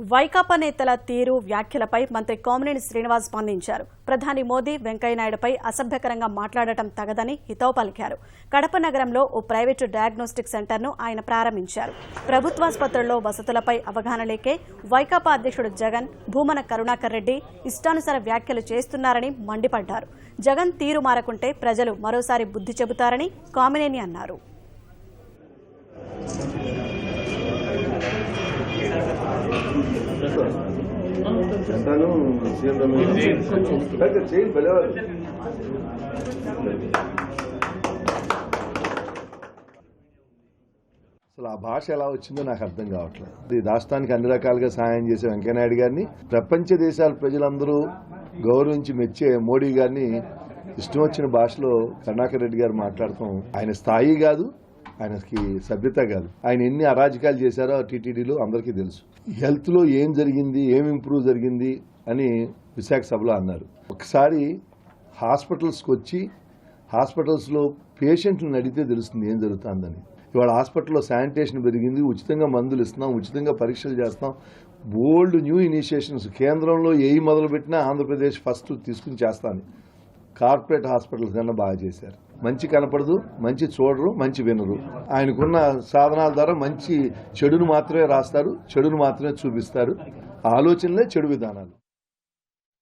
వైకాపా నేతల తీరు వ్యాఖ్యలపై మంత్రి కోమినేని శ్రీనివాస్ స్పందించారు. ప్రధాని మోదీ వెంకయ్యనాయుడుపై అసభ్యకరంగా మాట్లాడటం తగదని హితవు పలికారు. కడప నగరంలో ఓ ప్రైవేటు డయాగ్నోస్టిక్ సెంటర్ను ఆయన ప్రారంభించారు. ప్రభుత్వాసుపత్రుల్లో వసతులపై అవగాహన లేకే వైకాపా అధ్యక్షుడు జగన్, భూమన కరుణాకర్ రెడ్డి ఇష్టానుసార వ్యాఖ్యలు చేస్తున్నారని మండిపడ్డారు. జగన్ తీరు మారకుంటే ప్రజలు మరోసారి బుద్ధి చెబుతారని కోమినేని అన్నారు. అసలు ఆ భాష ఎలా వచ్చిందో నాకు అర్థం కావట్లేదు. ఈ రాష్ట్రానికి అన్ని రకాలుగా సహాయం చేసే వెంకయ్యనాయుడు గారిని, ప్రపంచ దేశాల ప్రజలందరూ గౌరవించి మెచ్చే మోడీ గారిని ఇష్టం వచ్చిన భాషలో కరుణాకర్ రెడ్డి గారు మాట్లాడటం ఆయన స్థాయి కాదు, ఆయనకి సభ్యత కాదు. ఆయన ఎన్ని అరాజకాలు చేశారో టీటీడీలో అందరికీ తెలుసు. హెల్త్లో ఏం జరిగింది, ఏం ఇంప్రూవ్ జరిగింది అని విశాఖ సభలో అన్నారు. ఒకసారి హాస్పిటల్స్కి వచ్చి హాస్పిటల్స్లో పేషెంట్లను అడిగితే తెలుస్తుంది ఏం జరుగుతుందని. ఇవాళ హాస్పిటల్లో శానిటేషన్ పెరిగింది, ఉచితంగా మందులు ఇస్తున్నాం, ఉచితంగా పరీక్షలు చేస్తాం. బోల్డ్ న్యూ ఇనిషియేషన్స్ కేంద్రంలో ఏవి మొదలుపెట్టినా ఆంధ్రప్రదేశ్ ఫస్ట్ తీసుకుని చేస్తాను. కార్పొరేట్ హాస్పిటల్స్ కన్నా బాగా చేశారు. మంచి కనపడదు, మంచి చూడరు, మంచి వినరు. ఆయనకున్న సాధనాల ద్వారా మంచి చెడును మాత్రమే రాస్తారు, చెడును మాత్రమే చూపిస్తారు. ఆలోచనలే చెడు విధానాలు.